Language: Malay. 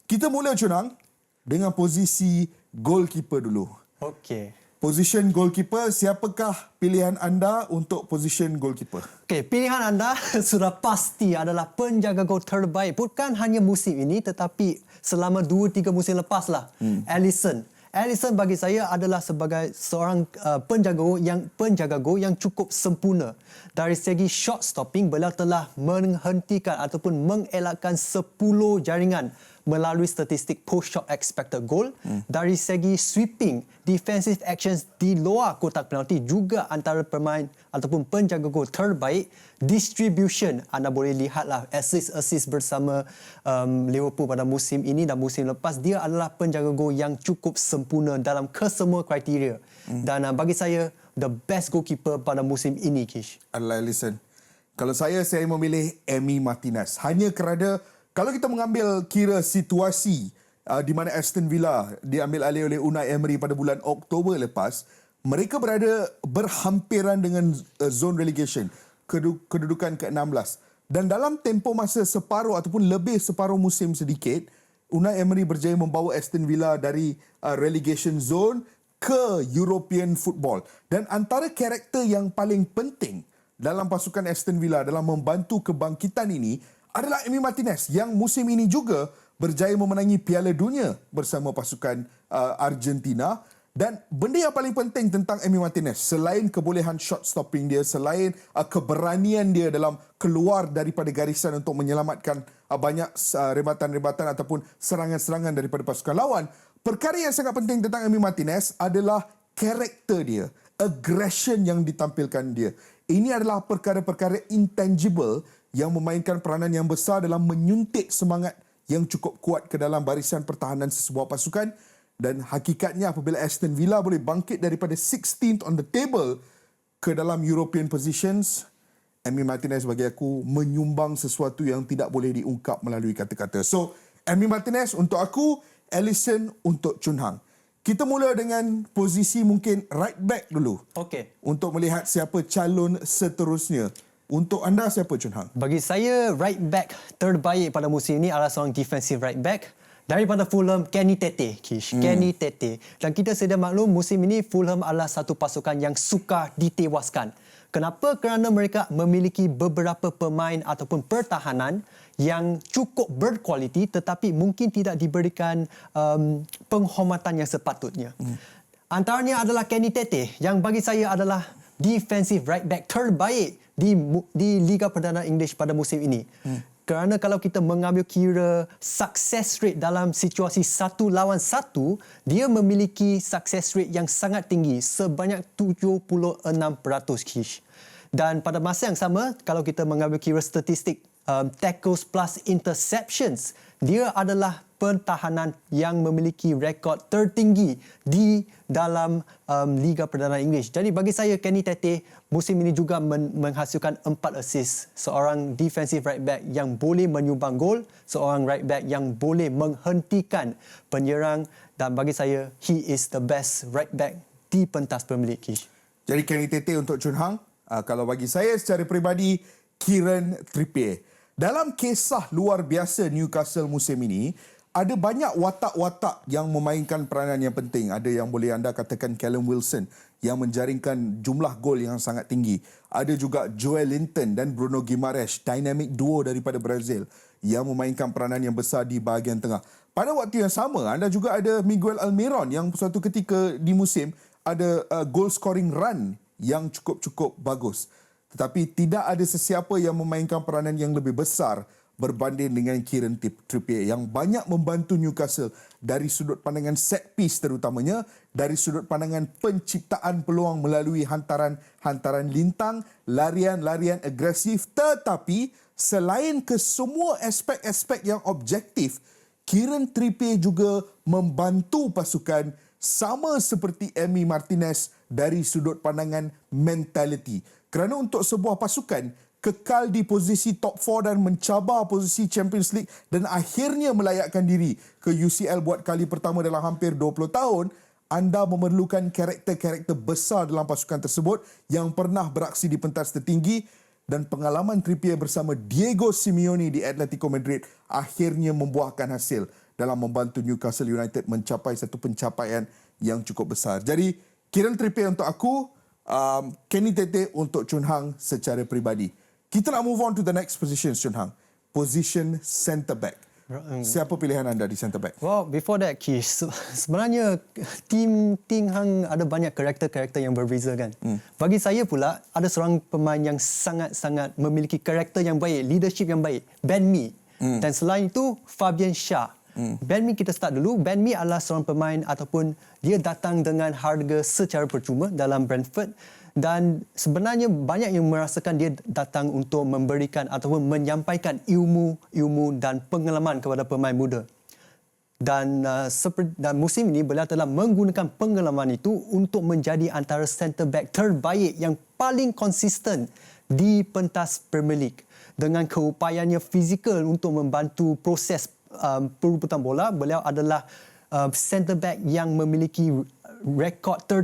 Kita mula Chunang dengan posisi goalkeeper dulu. Okey. Position goalkeeper, siapakah pilihan anda untuk position goalkeeper? Okey, pilihan anda sudah pasti adalah penjaga gol terbaik. Bukan hanya musim ini tetapi selama 2-3 musim lepas lah. Alisson. Alisson bagi saya adalah sebagai seorang penjaga gol yang cukup sempurna. Dari segi shot stopping, beliau telah menghentikan ataupun mengelakkan 10 jaringan melalui statistik post-shot expected goal. Dari segi sweeping, defensive actions di luar kotak penalti juga antara pemain ataupun penjaga gol terbaik. Distribution, anda boleh lihatlah assist bersama Liverpool pada musim ini dan musim lepas. Dia adalah penjaga gol yang cukup sempurna dalam kesemua kriteria. Dan bagi saya, the best goalkeeper pada musim ini, Kish. Adalah Alisson. Kalau saya memilih Emi Martinez. Hanya kerana kalau kita mengambil kira situasi di mana Aston Villa diambil alih oleh Unai Emery pada bulan Oktober lepas, mereka berada berhampiran dengan zone relegation, kedudukan ke-16. Dan dalam tempoh masa separuh ataupun lebih separuh musim sedikit, Unai Emery berjaya membawa Aston Villa dari relegation zone ke European football. Dan antara karakter yang paling penting dalam pasukan Aston Villa dalam membantu kebangkitan ini adalah Emi Martinez yang musim ini juga berjaya memenangi Piala Dunia bersama pasukan Argentina. Dan benda yang paling penting tentang Emi Martinez, selain kebolehan shot stopping dia, selain keberanian dia dalam keluar daripada garisan untuk menyelamatkan banyak rebatan-rebatan ataupun serangan-serangan daripada pasukan lawan, perkara yang sangat penting tentang Emi Martinez adalah karakter dia, aggression yang ditampilkan dia. Ini adalah perkara-perkara intangible yang memainkan peranan yang besar dalam menyuntik semangat yang cukup kuat ke dalam barisan pertahanan sesebuah pasukan. Dan hakikatnya apabila Aston Villa boleh bangkit daripada 16th on the table ke dalam European positions, Emi Martinez bagi aku menyumbang sesuatu yang tidak boleh diungkap melalui kata-kata. So, Emi Martinez untuk aku, Alisson untuk Chun Hang. Kita mula dengan posisi mungkin right back dulu. Okey. Untuk melihat siapa calon seterusnya. Untuk anda siapa Chun Hang? Bagi saya, right back terbaik pada musim ini adalah seorang defensive right back. Daripada Fulham, Kenny Tete, Kish. Kenny Tete. Dan kita sedia maklum, musim ini Fulham adalah satu pasukan yang sukar ditewaskan. Kenapa? Kerana mereka memiliki beberapa pemain ataupun pertahanan yang cukup berkualiti tetapi mungkin tidak diberikan penghormatan yang sepatutnya. Antaranya adalah Kenny Tete yang bagi saya adalah defensive right back terbaik di Liga Perdana Inggeris pada musim ini. Kerana kalau kita mengambil kira success rate dalam situasi 1 lawan 1, dia memiliki success rate yang sangat tinggi, sebanyak 76%, Kish. Dan pada masa yang sama, kalau kita mengambil kira statistik tackles plus interceptions, dia adalah pertahanan yang memiliki rekod tertinggi di dalam Liga Perdana Inggeris. Jadi bagi saya, Kenny Tete musim ini juga menghasilkan 4 assist. Seorang defensive right back yang boleh menyumbang gol, seorang right back yang boleh menghentikan penyerang, dan bagi saya, he is the best right back di pentas Premier League. Jadi Kenny Tete untuk Chun Hang. Kalau bagi saya secara peribadi, Kieran Trippier. Dalam kisah luar biasa Newcastle musim ini, ada banyak watak-watak yang memainkan peranan yang penting. Ada yang boleh anda katakan Callum Wilson yang menjaringkan jumlah gol yang sangat tinggi. Ada juga Joel Linton dan Bruno Guimaraes, dynamic duo daripada Brazil yang memainkan peranan yang besar di bahagian tengah. Pada waktu yang sama, anda juga ada Miguel Almiron yang suatu ketika di musim ada goal scoring run yang cukup-cukup bagus. Tetapi tidak ada sesiapa yang memainkan peranan yang lebih besar berbanding dengan Kieran Trippier yang banyak membantu Newcastle dari sudut pandangan set piece terutamanya, dari sudut pandangan penciptaan peluang melalui hantaran lintang, larian-larian agresif. Tetapi selain ke semua aspek-aspek yang objektif, Kieran Trippier juga membantu pasukan sama seperti Emi Martinez dari sudut pandangan mentality. Kerana untuk sebuah pasukan kekal di posisi top 4 dan mencabar posisi Champions League dan akhirnya melayakkan diri ke UCL buat kali pertama dalam hampir 20 tahun, anda memerlukan karakter-karakter besar dalam pasukan tersebut yang pernah beraksi di pentas tertinggi, dan pengalaman Trippier bersama Diego Simeone di Atletico Madrid akhirnya membuahkan hasil. dalam membantu Newcastle United mencapai satu pencapaian yang cukup besar. Jadi Kieran Trippier untuk aku, Kenny Tete untuk Chun Hang secara peribadi. Kita nak move on to the next position, Chun Hang. Position centre back. Siapa pilihan anda di centre back? Well, before that, Kish, sebenarnya tim Hang ada banyak karakter-karakter yang berbeza kan. Bagi saya pula, ada seorang pemain yang sangat-sangat memiliki karakter yang baik, leadership yang baik, Ben Mee. Dan selain itu, Fabian Schär. Ben Mee kita start dulu. Ben Mee adalah seorang pemain ataupun dia datang dengan harga secara percuma dalam Brentford. Dan sebenarnya banyak yang merasakan dia datang untuk memberikan ataupun menyampaikan ilmu dan pengalaman kepada pemain muda. Dan musim ini beliau telah menggunakan pengalaman itu untuk menjadi antara centre back terbaik yang paling konsisten di pentas Premier League. Dengan keupayaannya fizikal untuk membantu proses perebutan bola, beliau adalah centre back yang memiliki rekod